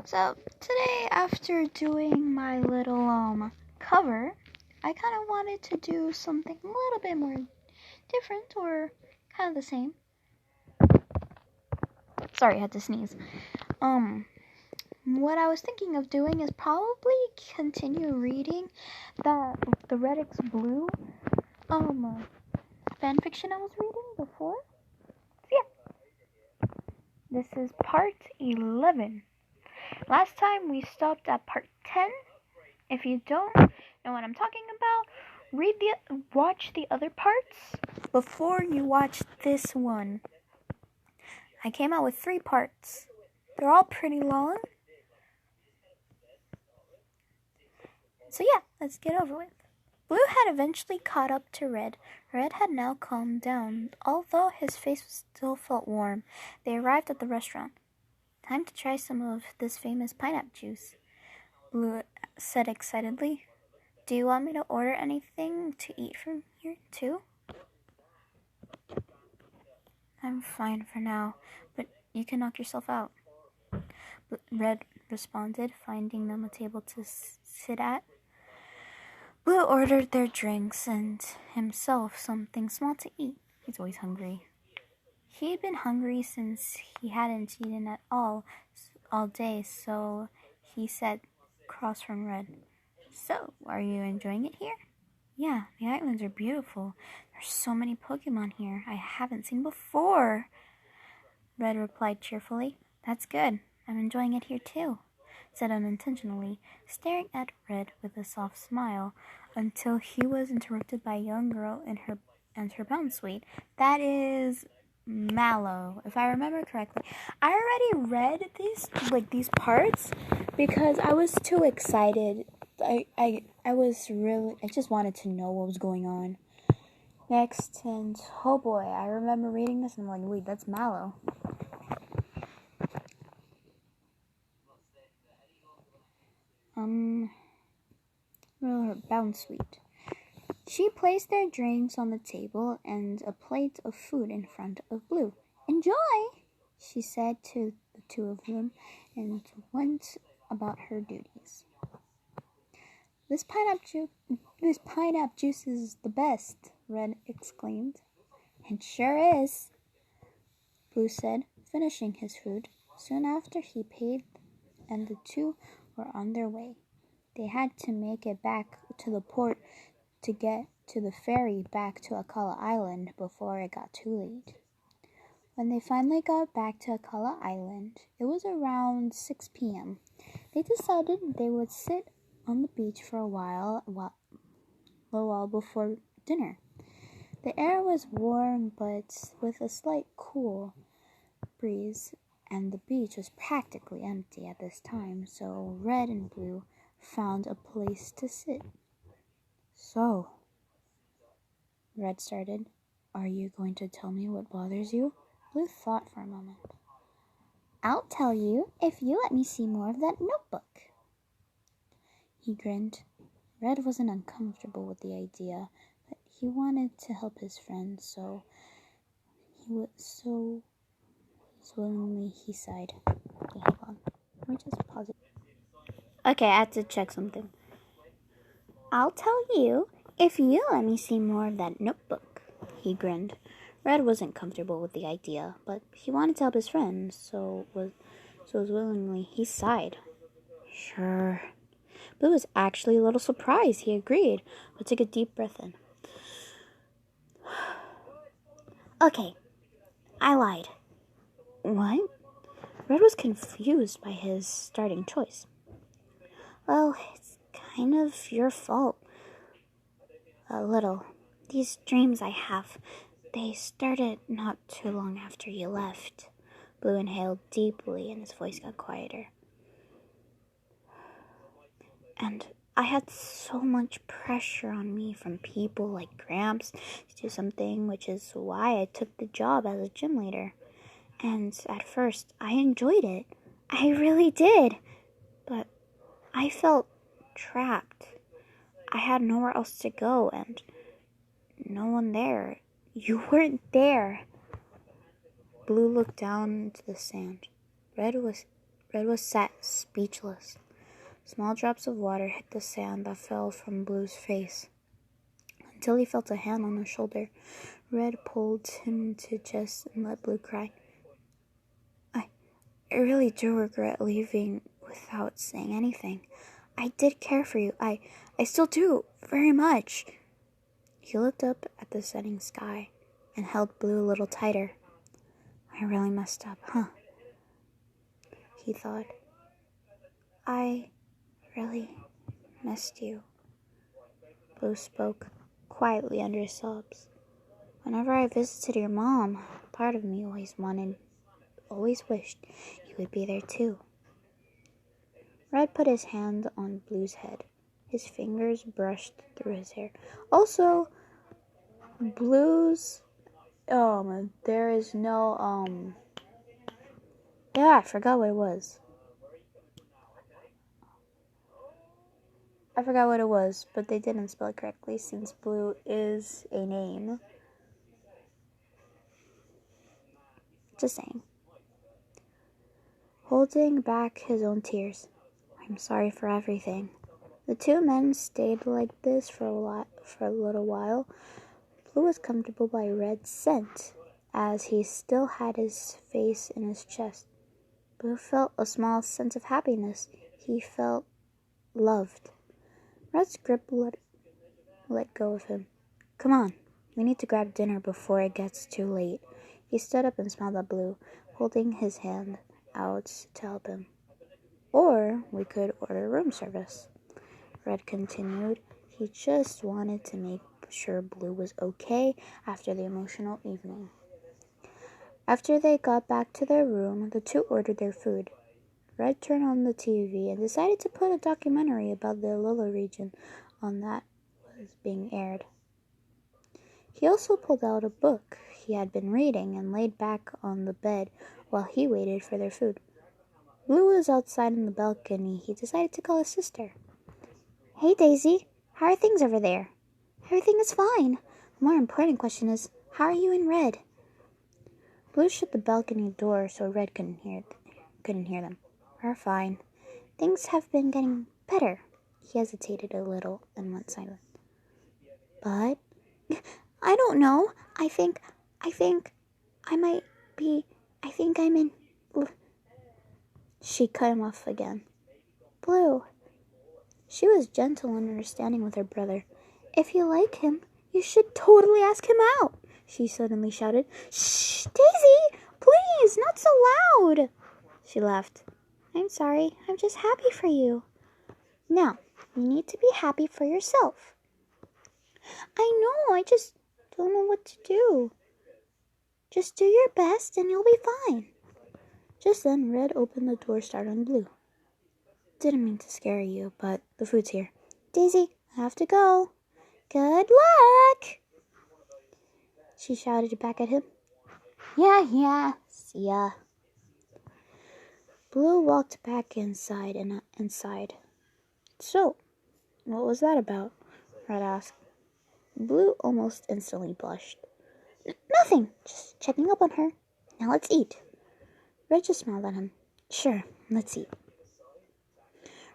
So today, after doing my little cover, I kind of wanted to do something a little bit more different or kind of the same. Sorry, I had to sneeze. What I was thinking of doing is probably continue reading the Red X Blue fanfiction I was reading before. So yeah, this is part 11. Last time we stopped at part 10. If you don't know what I'm talking about, watch the other parts before you watch this one. I came out with 3 parts. They're all pretty long. So yeah, let's get over with. Blue had eventually caught up to Red. Red had now calmed down, although his face still felt warm. They arrived at the restaurant. Time to try some of this famous pineapple juice, Blue said excitedly. Do you want me to order anything to eat from here, too? I'm fine for now, but you can knock yourself out, Red responded, finding them a table to sit at. Blue ordered their drinks and himself something small to eat. He's always hungry. He'd been hungry since he hadn't eaten at all day, so he sat across from Red. So, are you enjoying it here? Yeah, the islands are beautiful. There's so many Pokemon here I haven't seen before, Red replied cheerfully. That's good. I'm enjoying it here too, said unintentionally, staring at Red with a soft smile, until he was interrupted by a young girl in her bounce suite. That is Mallow, if I remember correctly. I already read these parts because I was too excited. I just wanted to know what was going on. Next, and oh boy, I remember reading this and I'm like, wait, that's Mallow. Her bounce suite. She placed their drinks on the table and a plate of food in front of Blue. Enjoy, she said to the two of them, and went about her duties. This pineapple juice is the best, Red exclaimed. It sure is, Blue said, finishing his food. Soon after he paid, and the two were on their way. They had to make it back to the port to get to the ferry back to Akala Island before it got too late. When they finally got back to Akala Island, it was around 6 p.m. They decided they would sit on the beach for a while before dinner. The air was warm but with a slight cool breeze, and the beach was practically empty at this time, so Red and Blue found a place to sit. So, Red started, are you going to tell me what bothers you? Blue thought for a moment. I'll tell you if you let me see more of that notebook. He grinned. Red wasn't uncomfortable with the idea, but he wanted to help his friend, so willingly he sighed. Okay, hold on. Let me just pause it. Okay, I had to check something. I'll tell you if you let me see more of that notebook, he grinned. Red wasn't comfortable with the idea, but he wanted to help his friend, so willingly he sighed. Sure. Blue was actually a little surprised he agreed, but took a deep breath in. Okay, I lied. What? Red was confused by his starting choice. Well, it's kind of your fault. A little. These dreams I have, they started not too long after you left. Blue inhaled deeply and his voice got quieter. And I had so much pressure on me from people like Gramps to do something, which is why I took the job as a gym leader. And at first, I enjoyed it. I really did. But I felt trapped. I had nowhere else to go and no one there. You weren't there. Blue looked down into the sand. Red Red was sat speechless. Small drops of water hit the sand that fell from Blue's face, until he felt a hand on his shoulder. Red pulled him to chest and let Blue cry. I really do regret leaving without saying anything. I did care for you. I still do, very much. He looked up at the setting sky and held Blue a little tighter. I really messed up, huh? He thought. I really missed you. Blue spoke quietly under his sobs. Whenever I visited your mom, part of me always wished you would be there too. Red put his hand on Blue's head. His fingers brushed through his hair. Also, Blue's, there is no, I forgot what it was. But they didn't spell it correctly since Blue is a name. Just saying. Holding back his own tears. I'm sorry for everything. The two men stayed like this for a little while. Blue was comfortable by Red's scent, as he still had his face in his chest. Blue felt a small sense of happiness. He felt loved. Red's grip let go of him. Come on, we need to grab dinner before it gets too late. He stood up and smiled at Blue, holding his hand out to help him. Or we could order room service. Red continued. He just wanted to make sure Blue was okay after the emotional evening. After they got back to their room, the two ordered their food. Red turned on the TV and decided to put a documentary about the Lolo region on that was being aired. He also pulled out a book he had been reading and laid back on the bed while he waited for their food. Blue was outside in the balcony. He decided to call his sister. Hey, Daisy, how are things over there? Everything is fine. The more important question is, how are you and Red? Blue shut the balcony door so Red couldn't hear them. We're fine. Things have been getting better. He hesitated a little and went silent. But I don't know. I think I'm in. She cut him off again. Blue. She was gentle and understanding with her brother. If you like him, you should totally ask him out, she suddenly shouted. Shh, Daisy, please, not so loud. She laughed. I'm sorry, I'm just happy for you. Now, you need to be happy for yourself. I know, I just don't know what to do. Just do your best and you'll be fine. Just then, Red opened the door, startled Blue. Didn't mean to scare you, but the food's here. Daisy, I have to go. Good luck! She shouted back at him. Yeah, see ya. Blue walked back inside and inside. So, what was that about? Red asked. Blue almost instantly blushed. Nothing, just checking up on her. Now let's eat. Red just smiled at him. Sure, let's eat.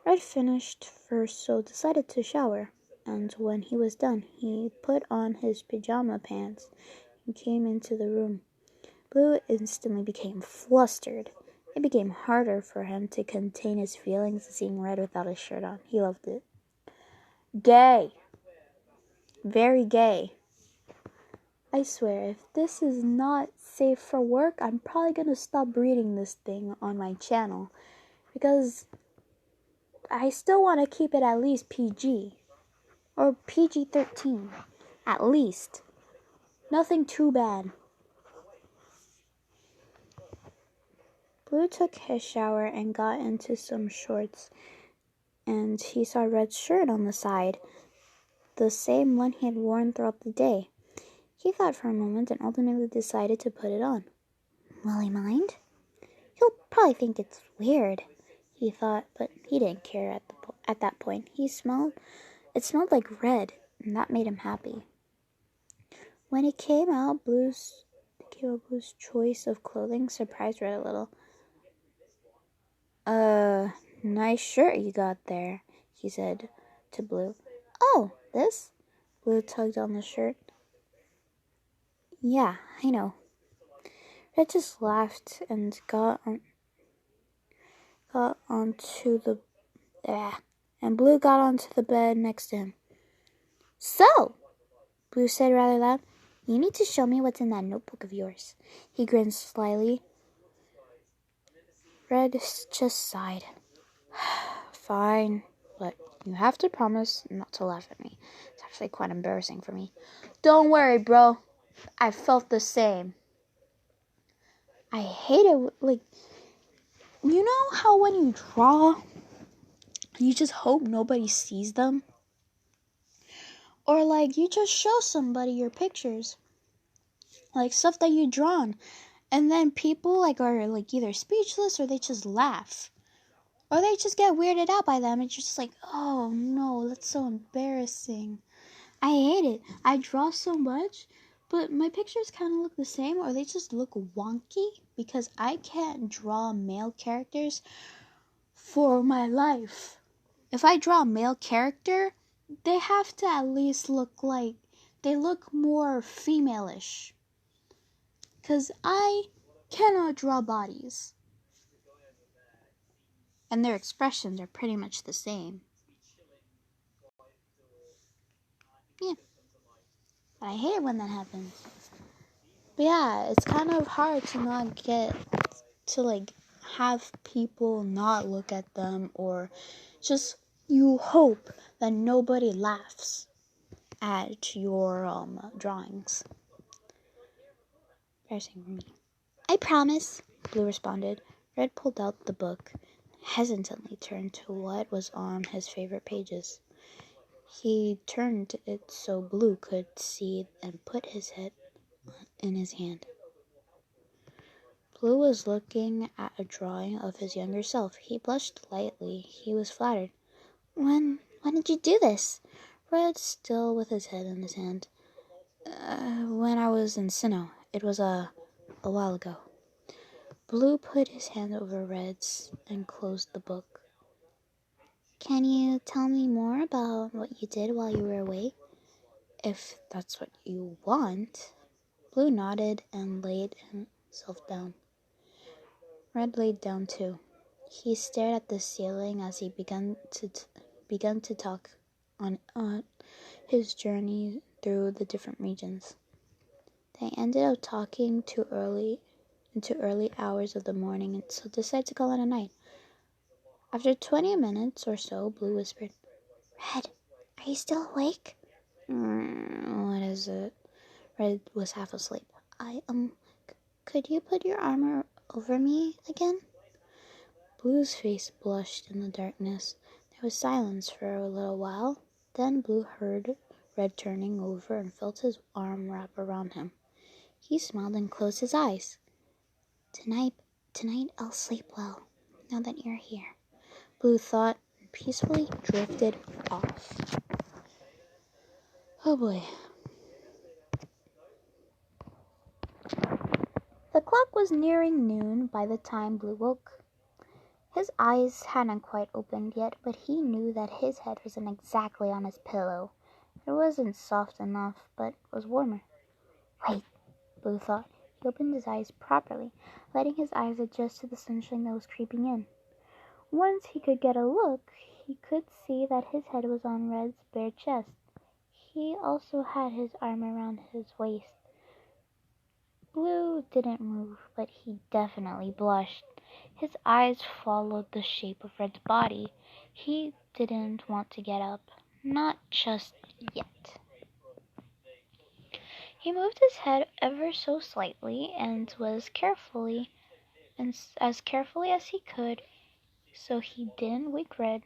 Red finished first, so decided to shower, and when he was done, he put on his pajama pants and came into the room. Blue instantly became flustered. It became harder for him to contain his feelings seeing Red without his shirt on. He loved it. Gay. Very gay. I swear, if this is not safe for work, I'm probably going to stop reading this thing on my channel. Because I still want to keep it at least PG. Or PG-13. At least. Nothing too bad. Blue took his shower and got into some shorts. And he saw Red's shirt on the side. The same one he had worn throughout the day. He thought for a moment and ultimately decided to put it on. Will he mind? He'll probably think it's weird, he thought, but he didn't care at that point. It smelled like red, and that made him happy. When it came out, Blue's choice of clothing surprised Red a little. Nice shirt you got there, he said to Blue. Oh, this? Blue tugged on the shirt. Yeah, I know. Red just laughed and got onto the and Blue got onto the bed next to him. So, Blue said rather loud, you need to show me what's in that notebook of yours. He grinned slyly. Red just sighed. Fine, but you have to promise not to laugh at me. It's actually quite embarrassing for me. Don't worry, bro. I felt the same. I hate it. Like, you know how when you draw, you just hope nobody sees them? Or like you just show somebody your pictures, like stuff that you drawn, and then people like are like either speechless or they just laugh. Or they just get weirded out by them. It's just like, oh no, that's so embarrassing. I hate it. I draw so much, but my pictures kind of look the same or they just look wonky because I can't draw male characters for my life. If I draw a male character, they have to at least look like they look more female-ish. Because I cannot draw bodies. And their expressions are pretty much the same. Yeah. But I hate it when that happens. But yeah, it's kind of hard to not get to like have people not look at them or just you hope that nobody laughs at your drawings. Embarrassing for me. I promise, Blue responded. Red pulled out the book, hesitantly turned to what was on his favorite pages. He turned it so Blue could see and put his head in his hand. Blue was looking at a drawing of his younger self. He blushed lightly. He was flattered. When did you do this? Red, still with his head in his hand. When I was in Sinnoh. It was a while ago. Blue put his hand over Red's and closed the book. Can you tell me more about what you did while you were away? If that's what you want. Blue nodded and laid himself down. Red laid down too. He stared at the ceiling as he began to talk on his journey through the different regions. They ended up talking into early hours of the morning, and so decided to call it a night. After 20 minutes or so, Blue whispered, Red, are you still awake? What is it? Red was half asleep. Could you put your arm over me again? Blue's face blushed in the darkness. There was silence for a little while. Then Blue heard Red turning over and felt his arm wrap around him. He smiled and closed his eyes. Tonight I'll sleep well, now that you're here, Blue thought, and peacefully drifted off. Oh boy. The clock was nearing noon by the time Blue woke. His eyes hadn't quite opened yet, but he knew that his head wasn't exactly on his pillow. It wasn't soft enough, but was warmer. Wait, Blue thought. He opened his eyes properly, letting his eyes adjust to the sunshine that was creeping in. Once he could get a look, he could see that his head was on Red's bare chest. He also had his arm around his waist. Blue didn't move, but he definitely blushed. His eyes followed the shape of Red's body. He didn't want to get up. Not just yet. He moved his head ever so slightly and as carefully as he could, so he didn't wake Red.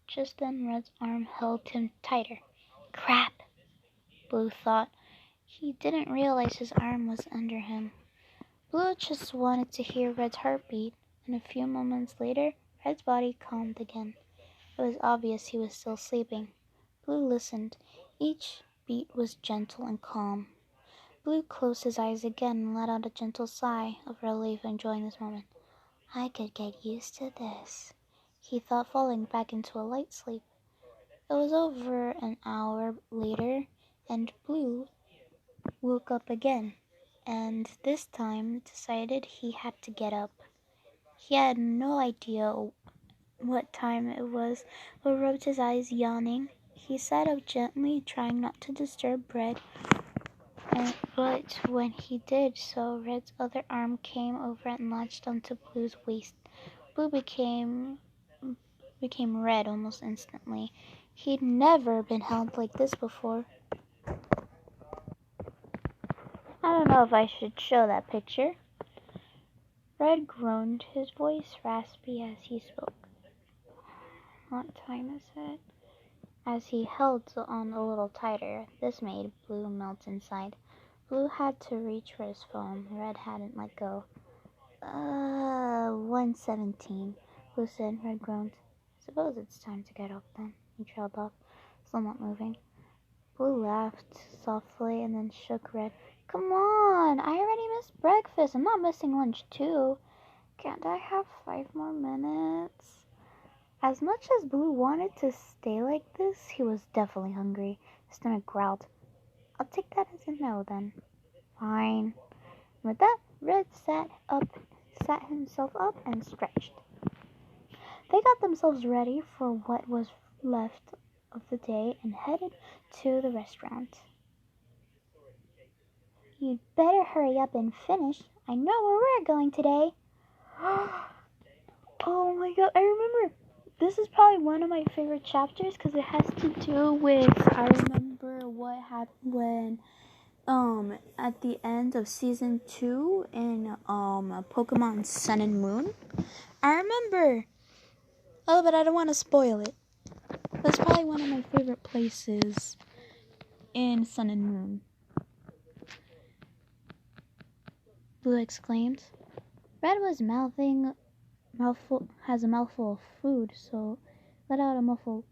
Just then Red's arm held him tighter. Crap, Blue thought. He didn't realize his arm was under him. Blue just wanted to hear Red's heartbeat, and a few moments later, Red's body calmed again. It was obvious he was still sleeping. Blue listened. Each beat was gentle and calm. Blue closed his eyes again and let out a gentle sigh of relief, enjoying this moment. I could get used to this, he thought, falling back into a light sleep. It was over an hour later, and Blue woke up again, and this time decided he had to get up. He had no idea what time it was, but rubbed his eyes, yawning. He sat up gently, trying not to disturb Red, but when he did so, Red's other arm came over and latched onto Blue's waist. Blue became red almost instantly. He'd never been held like this before. I don't know if I should show that picture. Red groaned, his voice raspy as he spoke. What time is it? As he held on a little tighter, this made Blue melt inside. Blue had to reach for his phone. Red hadn't let go. 1:17, Blue said. Red groaned. Suppose it's time to get up then. He trailed off, still not moving. Blue laughed softly and then shook Red. Come on, I already missed breakfast. I'm not missing lunch too. Can't I have 5 more minutes? As much as Blue wanted to stay like this, he was definitely hungry. His stomach growled. I'll take that as a no then. Fine. With that, Red sat himself up and stretched. They got themselves ready for what was left of the day and headed to the restaurant. You'd better hurry up and finish. I know where we're going today. Oh my god, I remember. This is probably one of my favorite chapters because it has to do with, I remember what happened when at the end of season 2 in Pokemon Sun and Moon. I remember. Oh, but I don't want to spoil it. That's probably one of my favorite places in Sun and Moon. Blue exclaimed. Red was has a mouthful of food, so let out a muffled,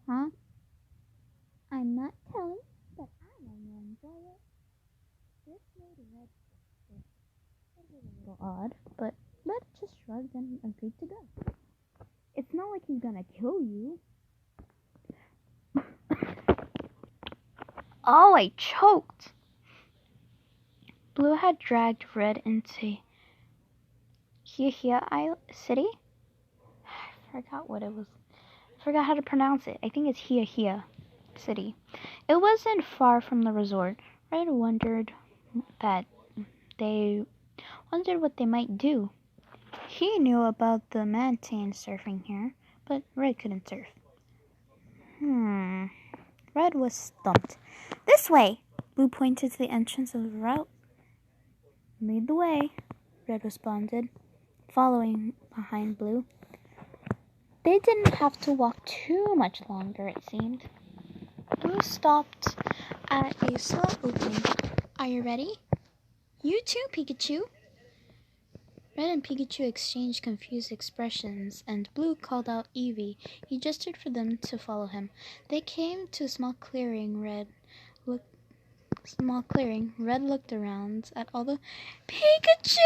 huh? I'm not telling, but I know you'll enjoy it. This made Red sick. It was a little odd, but Red just shrugged and agreed to go. It's not like he's gonna kill you. Oh, I choked! Blue had dragged Red into Hia City. I forgot what it was. I forgot how to pronounce it. I think it's Hia City. It wasn't far from the resort. Red wondered what they might do. He knew about the Mantane surfing here, but Red couldn't surf. Red was stumped. This way! Blue pointed to the entrance of the route. Lead the way, Red responded, following behind Blue. They didn't have to walk too much longer, it seemed. Blue stopped at a small opening. Are you ready? You too, Pikachu. Red and Pikachu exchanged confused expressions, and Blue called out Eevee. He gestured for them to follow him. They came to a small clearing. Red looked around at all the Pikachu!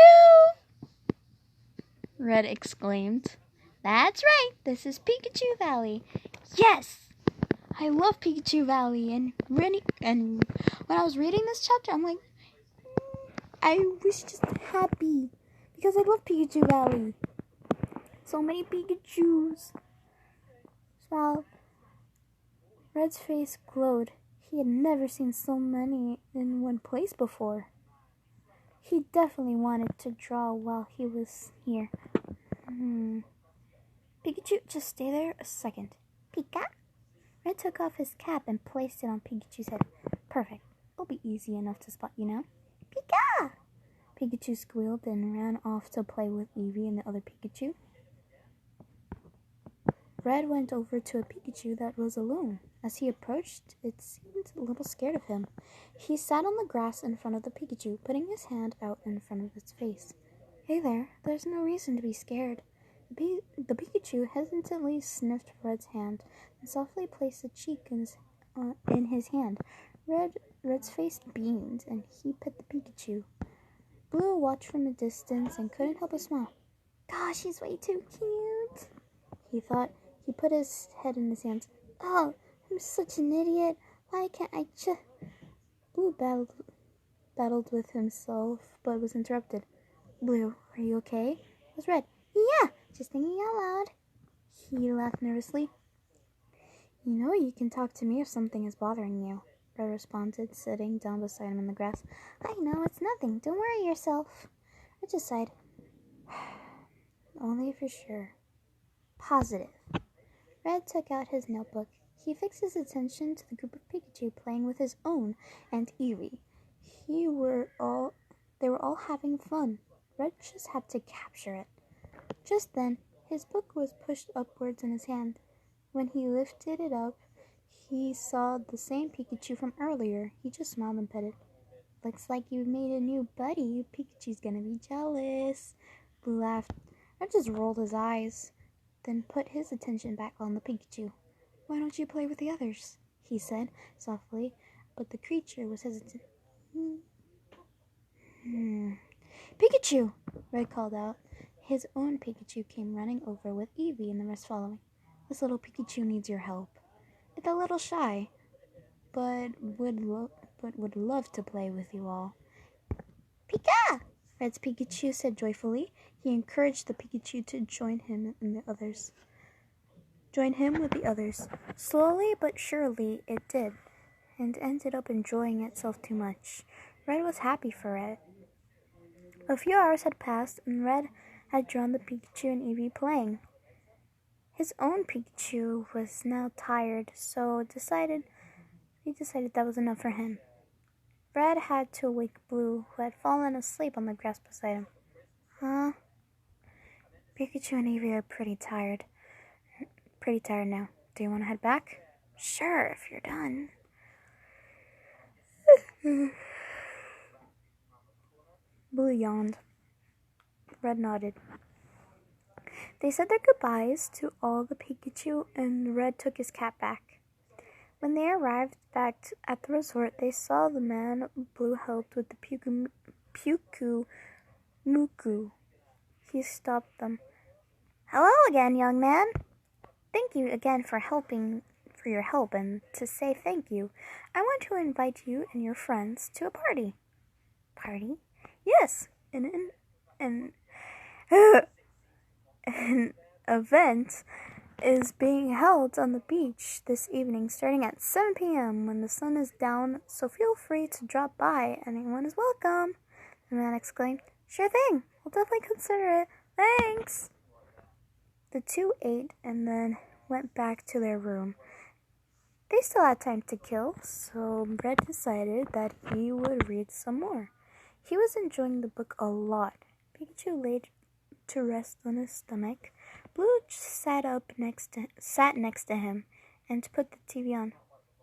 Red exclaimed. That's right, this is Pikachu Valley. Yes! I love Pikachu Valley, and when I was reading this chapter, I'm like, I was just happy because I love Pikachu Valley. So many Pikachus. Wow. Red's face glowed. He had never seen so many in one place before. He definitely wanted to draw while he was here. Pikachu, just stay there a second. Pika? Red took off his cap and placed it on Pikachu's head. Perfect. It'll be easy enough to spot, you know? Pika! Pikachu squealed and ran off to play with Eevee and the other Pikachu. Red went over to a Pikachu that was alone. As he approached, it seemed a little scared of him. He sat on the grass in front of the Pikachu, putting his hand out in front of its face. Hey there, there's no reason to be scared. The Pikachu hesitantly sniffed Red's hand and softly placed a cheek in his hand. Red's face beamed, and he pet the Pikachu. Blue watched from a distance and couldn't help but smile. Gosh, he's way too cute. he thought. He put his head in his hands. Oh, I'm such an idiot. Why can't I just... Blue battled with himself, but was interrupted. Blue, are you okay? It was Red. Yeah, just thinking out loud. He laughed nervously. You know you can talk to me if something is bothering you, Red responded, sitting down beside him in the grass. I know, it's nothing. Don't worry yourself. Red just sighed. Only if you're sure. Positive. Red took out his notebook. He fixed his attention to the group of Pikachu playing with his own and Eevee. They were all having fun. Red just had to capture it. Just then, his book was pushed upwards in his hand. When he lifted it up, he saw the same Pikachu from earlier. He just smiled and petted. Looks like you made a new buddy. Pikachu's gonna be jealous. Blue laughed. Red just rolled his eyes, then put his attention back on the Pikachu. Why don't you play with the others? He said softly, but the creature was hesitant. Pikachu! Red called out. His own Pikachu came running over with Eevee and the rest following. This little Pikachu needs your help. It's a little shy, but would love to play with you all. Pika! Red's Pikachu said joyfully. He encouraged the Pikachu to join him with the others. Slowly but surely it did, and ended up enjoying itself too much. Red was happy for it. A few hours had passed, and Red had drawn the Pikachu and Eevee playing. His own Pikachu was now tired, so he decided that was enough for him. Red had to wake Blue, who had fallen asleep on the grass beside him. Huh? Pikachu and Eevee are pretty tired now. Do you want to head back? Sure, if you're done. Blue yawned. Red nodded. They said their goodbyes to all the Pikachu, and Red took his cat back. When they arrived back at the resort, they saw the man Blue helped with the Puku Muku. He stopped them. Hello again, young man. Thank you again for your help, and to say thank you, I want to invite you and your friends to a party. Party? Yes, an event is being held on the beach this evening starting at 7 p.m. when the sun is down, so feel free to drop by. Anyone is welcome, the man exclaimed. Sure thing, we'll definitely consider it. Thanks. The two ate and then went back to their room. They still had time to kill, so Red decided that he would read some more. He was enjoying the book a lot. Pikachu laid to rest on his stomach. Blue sat next to him and put the TV on.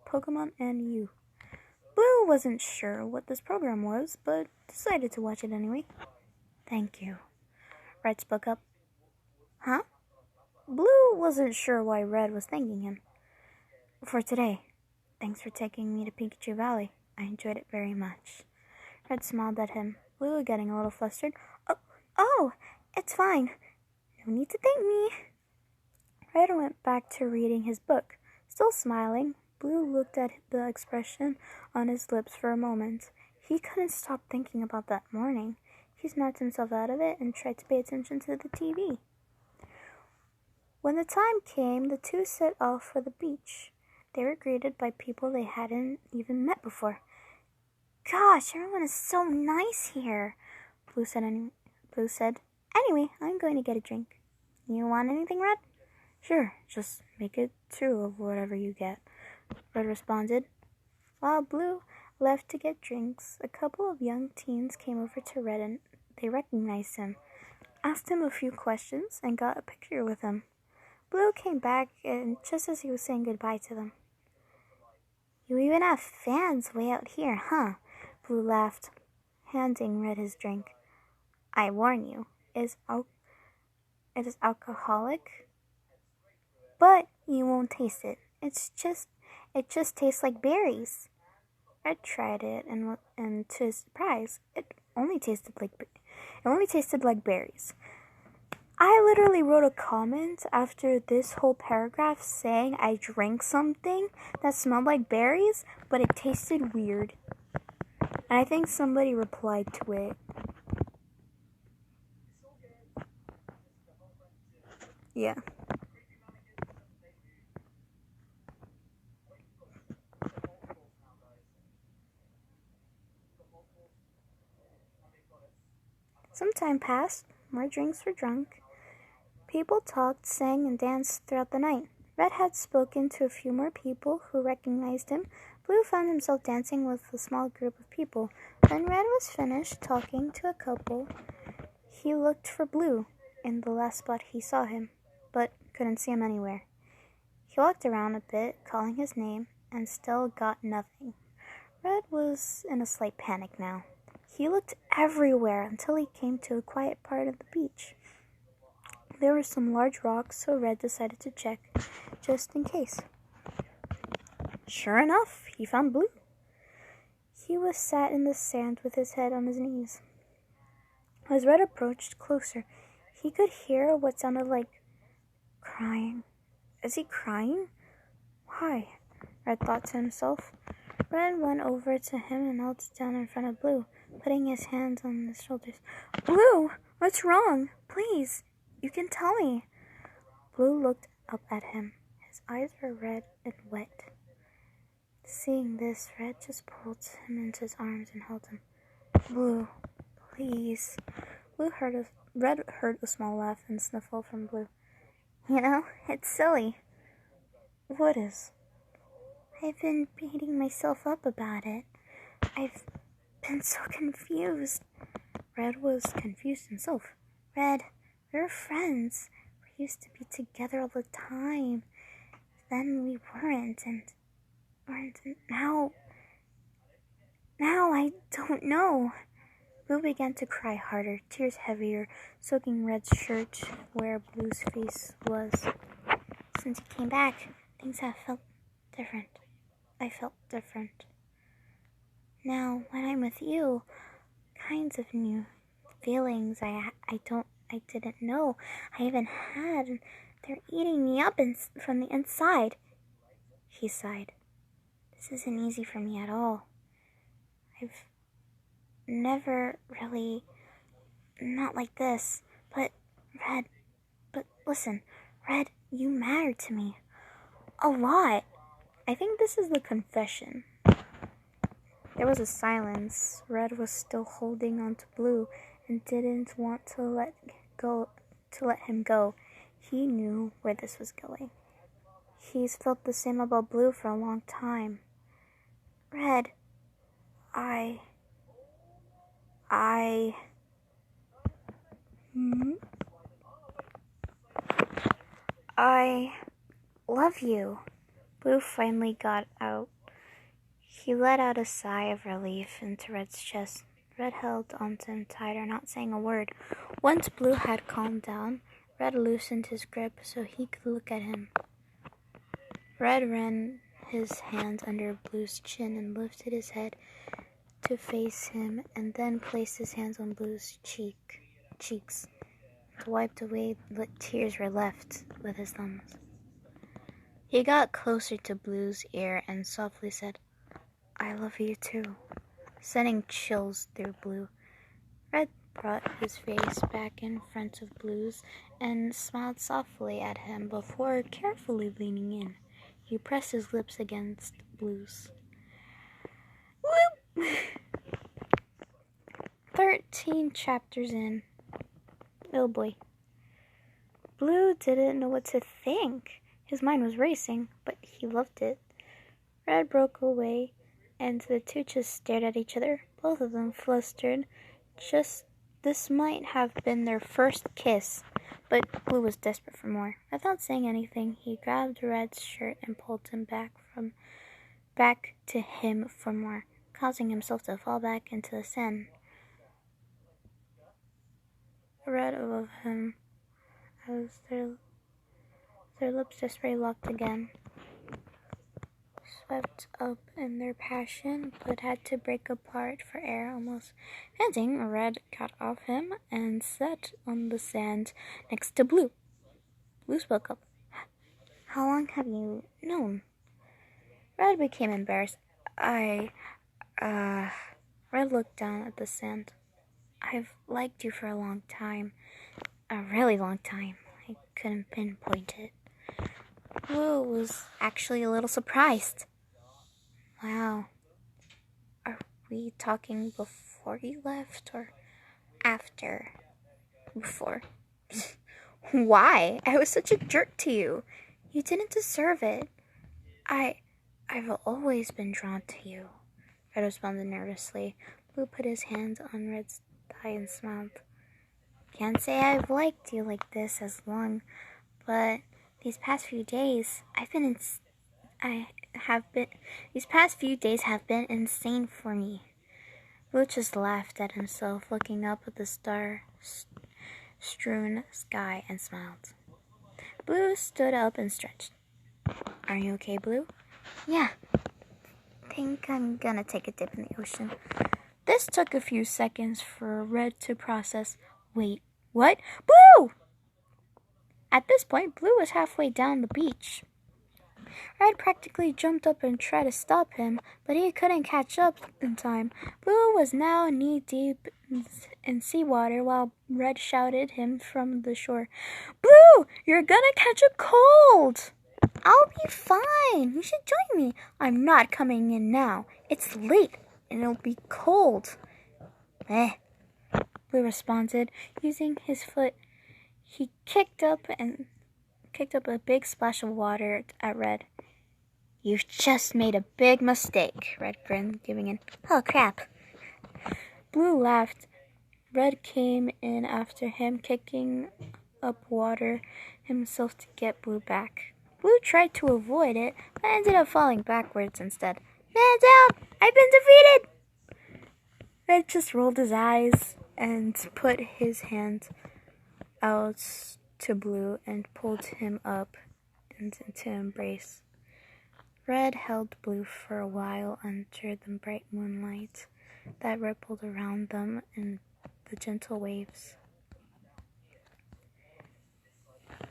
Pokemon and You. Blue wasn't sure what this program was, but decided to watch it anyway. Thank you. Red spoke up. Huh? Blue wasn't sure why Red was thanking him. For today. Thanks for taking me to Pikachu Valley. I enjoyed it very much. Red smiled at him. Blue getting a little flustered. Oh, it's fine. No need to thank me. Red went back to reading his book. Still smiling, Blue looked at the expression on his lips for a moment. He couldn't stop thinking about that morning. He snapped himself out of it and tried to pay attention to the TV. When the time came, the two set off for the beach. They were greeted by people they hadn't even met before. Gosh, everyone is so nice here, Blue said. Anyway, I'm going to get a drink. You want anything, Red? Sure, just make it 2 of whatever you get, Red responded. While Blue left to get drinks, a couple of young teens came over to Red and they recognized him, asked him a few questions, and got a picture with him. Blue came back and just as he was saying goodbye to them. You even have fans way out here, huh? Blue laughed, handing Red his drink. I warn you, it is alcoholic, but you won't taste it. It just tastes like berries. Red tried it, and to his surprise, it only tasted like berries. I literally wrote a comment after this whole paragraph saying I drank something that smelled like berries, but it tasted weird. And I think somebody replied to it. Yeah. Some time passed, more drinks were drunk. People talked, sang, and danced throughout the night. Red had spoken to a few more people who recognized him. Blue found himself dancing with a small group of people. When Red was finished talking to a couple, he looked for Blue in the last spot he saw him, but couldn't see him anywhere. He walked around a bit, calling his name, and still got nothing. Red was in a slight panic now. He looked everywhere until he came to a quiet part of the beach. There were some large rocks, so Red decided to check, just in case. Sure enough, he found Blue. He was sat in the sand with his head on his knees. As Red approached closer, he could hear what sounded like crying. Is he crying? Why? Red thought to himself. Red went over to him and knelt down in front of Blue, putting his hands on his shoulders. Blue, what's wrong? Please, you can tell me. Blue looked up at him. His eyes were red and wet. Seeing this, Red just pulled him into his arms and held him. Blue, please. Red heard a small laugh and sniffle from Blue. You know, it's silly. What is? I've been beating myself up about it. I've been so confused. Red was confused himself. Red, we're friends. We used to be together all the time. Then we weren't, and now I don't know. Blue began to cry harder, tears heavier, soaking Red's shirt where Blue's face was. Since he came back, things have felt different. I felt different. Now, when I'm with you, kinds of new feelings I didn't know I even had, and they're eating me up from the inside. He sighed. This isn't easy for me at all. I've never really, not like this, but listen, Red, you mattered to me. A lot. I think this is the confession. There was a silence. Red was still holding on to Blue and didn't want to let him go. He knew where this was going. He's felt the same about Blue for a long time. Red, I love you. Blue finally got out. He let out a sigh of relief into Red's chest. Red held onto him tighter, not saying a word. Once Blue had calmed down, Red loosened his grip so he could look at him. Red ran his hands under Blue's chin and lifted his head to face him, and then placed his hands on Blue's cheeks, wiped away what tears were left with his thumbs. He got closer to Blue's ear and softly said, I love you too, sending chills through Blue. Red brought his face back in front of Blue's and smiled softly at him before carefully leaning in. He pressed his lips against Blue's. Whoop! 13 chapters in. Oh boy. Blue didn't know what to think. His mind was racing, but he loved it. Red broke away, and the two just stared at each other, both of them flustered. This might have been their first kiss, but Blue was desperate for more. Without saying anything, he grabbed Red's shirt and pulled him back to him for more, causing himself to fall back into the sand. Red above him, as their lips desperately locked again. swept up in their passion, but had to break apart for air. Almost panting, Red got off him and sat on the sand next to Blue. Blue spoke up. How long have you known? Red became embarrassed. Red looked down at the sand. I've liked you for a long time. A really long time. I couldn't pinpoint it. Blue was actually a little surprised. Wow. Are we talking before you left or after? Before. Why? I was such a jerk to you. You didn't deserve it. I've always been drawn to you. Red responded nervously. Blue put his hand on Red's thigh and smiled. Can't say I've liked you like this as long, but these past few days have been insane for me. Blue just laughed at himself, looking up at the star-strewn sky, and smiled. Blue stood up and stretched. Are you okay, Blue? Yeah. Think I'm gonna take a dip in the ocean. This took a few seconds for Red to process. Wait, what? Blue! At this point, Blue was halfway down the beach. Red practically jumped up and tried to stop him, but he couldn't catch up in time. Blue was now knee-deep in seawater while Red shouted him from the shore. Blue, you're gonna catch a cold! I'll be fine. You should join me. I'm not coming in now. It's late and it'll be cold. Blue responded. Using his foot, he kicked up a big splash of water at Red. You've just made a big mistake, Red grinned, giving in. Oh, crap. Blue laughed. Red came in after him, kicking up water himself to get Blue back. Blue tried to avoid it, but ended up falling backwards instead. Man down! I've been defeated! Red just rolled his eyes and put his hand out to Blue and pulled him up into embrace. Red held Blue for a while under the bright moonlight that rippled around them in the gentle waves.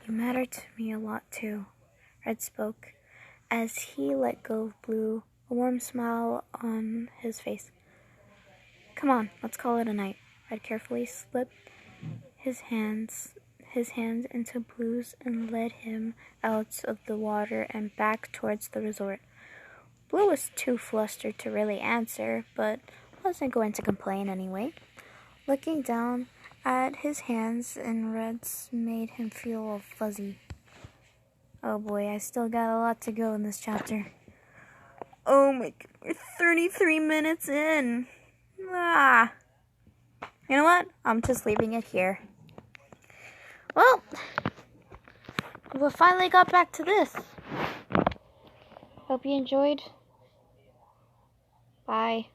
You matter to me a lot too, Red spoke as he let go of Blue, a warm smile on his face. Come on, let's call it a night. Red carefully slipped his hand into Blue's and led him out of the water and back towards the resort. Blue was too flustered to really answer, but wasn't going to complain anyway. Looking down at his hands and Red's made him feel all fuzzy. Oh boy, I still got a lot to go in this chapter. Oh my god, we're 33 minutes in. You know what? I'm just leaving it here. Well, we finally got back to this. Hope you enjoyed. Bye.